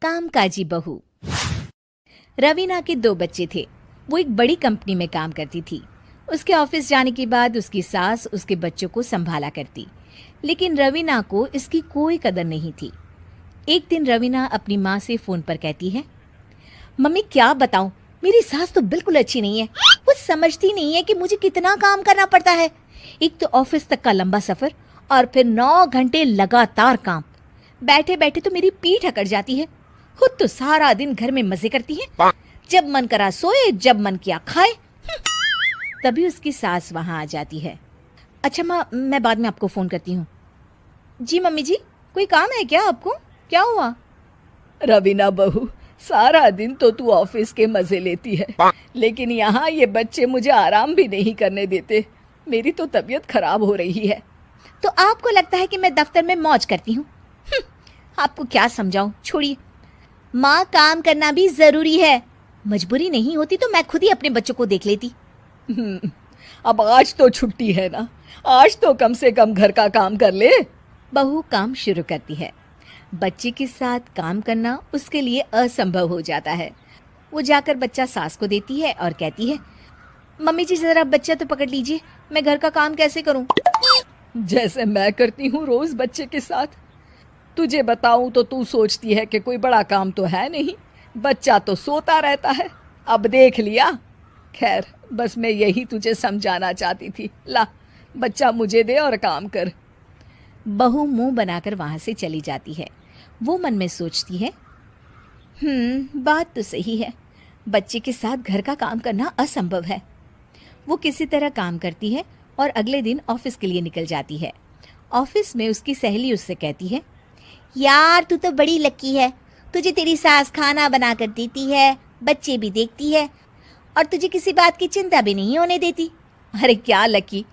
कामकाजी बहू। रवीना के 2 बच्चे थे। वो एक बड़ी कंपनी में काम करती थी। उसके ऑफिस जाने के बाद उसकी सास उसके बच्चों को संभाला करती, लेकिन रवीना को इसकी कोई कदर नहीं थी। एक दिन रवीना अपनी माँ से फोन पर कहती है, मम्मी क्या बताऊं, मेरी सास तो बिल्कुल अच्छी नहीं है। वो समझती नहीं है कि मुझे कितना काम करना पड़ता है। एक तो ऑफिस तक का लंबा सफर और फिर 9 घंटे लगातार काम। बैठे बैठे तो मेरी पीठ अकड़ जाती है। खुद तो सारा दिन घर में मजे करती है, जब मन करा सोए, जब मन किया खाए। तभी उसकी सास वहां आ जाती है। अच्छा माँ, मैं बाद में आपको फोन करती हूँ। जी मम्मी जी, कोई काम है क्या आपको? क्या हुआ? रवीना बहू, सारा दिन तो तू ऑफिस के मजे लेती है, लेकिन यहाँ ये बच्चे मुझे आराम भी नहीं करने देते। मेरी तो तबीयत खराब हो रही है। तो आपको लगता है कि मैं दफ्तर में मौज करती हूँ? आपको क्या समझाऊं, छोड़िए। माँ, काम करना भी जरूरी है। मजबूरी नहीं होती तो मैं खुद ही अपने बच्चों को देख लेती। अब आज तो छुट्टी है ना, आज तो कम से कम घर का काम कर ले। बहू काम शुरू करती है। बच्चे के साथ काम करना उसके लिए असंभव हो जाता है। वो जाकर बच्चा सास को देती है और कहती है, मम्मी जी जरा बच्चा तो पकड़ लीजिए, मैं घर का काम कैसे करूं? जैसे मैं करती हूँ रोज बच्चे के साथ। तुझे बताऊं तो तू सोचती है कि कोई बड़ा काम तो है नहीं, बच्चा तो सोता रहता है। अब देख लिया। खैर, बस मैं यही तुझे समझाना चाहती थी। ला, बच्चा मुझे दे और काम कर। बहू मुंह बनाकर वहां से चली जाती है। वो मन में सोचती है, बात तो सही है, बच्चे के साथ घर का काम करना असंभव है। वो किसी तरह काम करती है और अगले दिन ऑफिस के लिए निकल जाती है। ऑफिस में उसकी सहेली उससे कहती है, यार तू तो बड़ी लकी है, तुझे तेरी सास खाना बना कर देती है, बच्चे भी देखती है और तुझे किसी बात की चिंता भी नहीं होने देती। अरे क्या लकी,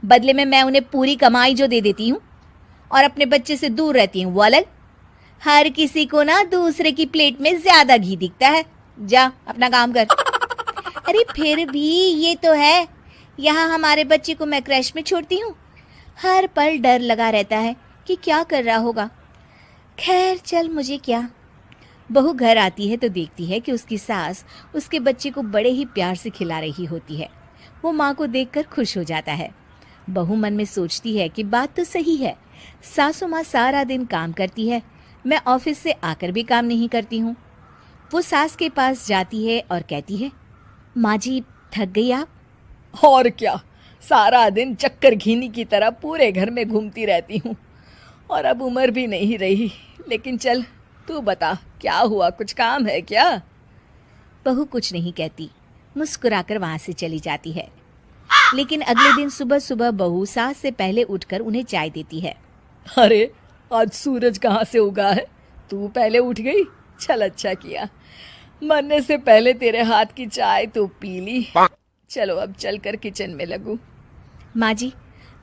बदले में मैं उन्हें पूरी कमाई जो दे देती हूँ और अपने बच्चे से दूर रहती हूँ वो अलग। हर किसी को ना दूसरे की प्लेट में ज्यादा घी दिखता है। जा अपना काम कर। अरे फिर भी ये तो है, यहाँ हमारे बच्चे को मैं क्रैश में छोड़ती हूँ, हर पल डर लगा रहता है कि क्या कर रहा होगा। खैर चल, मुझे क्या। बहू घर आती है तो देखती है कि उसकी सास उसके बच्चे को बड़े ही प्यार से खिला रही होती है। वो माँ को देखकर खुश हो जाता है। बहू मन में सोचती है कि बात तो सही है, सासू माँ सारा दिन काम करती है, मैं ऑफिस से आकर भी काम नहीं करती हूँ। वो सास के पास जाती है और कहती है, माँ जी थक गई आप? और क्या, सारा दिन चक्कर घीनी की तरह पूरे घर में घूमती रहती हूँ और अब उम्र भी नहीं रही। लेकिन चल तू बता, क्या हुआ, कुछ काम है क्या? बहू कुछ नहीं कहती, मुस्कुराकर वहां से चली जाती है। लेकिन अगले दिन सुबह सुबह बहू सास से पहले उठकर उन्हें चाय देती है। अरे आज सूरज कहाँ से उगा है, तू पहले उठ गई। चल अच्छा किया, मरने से पहले तेरे हाथ की चाय तो पी ली। चलो अब चलकर किचन में लगूं। माँ जी,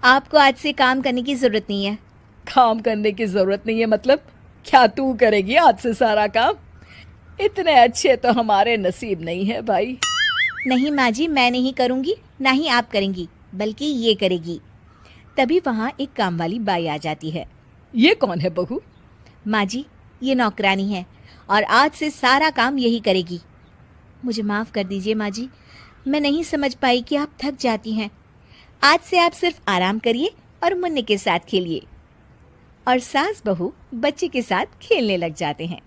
आपको आज से काम करने की जरूरत नहीं है। काम करने की जरूरत नहीं है मतलब? क्या तू करेगी आज से सारा काम? इतने अच्छे तो हमारे नसीब नहीं है भाई। नहीं माँ जी, मैं नहीं करूँगी, ना ही आप करेंगी, बल्कि ये करेगी। तभी वहाँ एक काम वाली बाई आ जाती है। ये कौन है बहू? माँ जी, ये नौकरानी है और आज से सारा काम यही करेगी। मुझे माफ़ कर दीजिए माँ जी, मैं नहीं समझ पाई कि आप थक जाती हैं। आज से आप सिर्फ आराम करिए और मुन्ने के साथ खेलिए। और सास बहू बच्चे के साथ खेलने लग जाते हैं।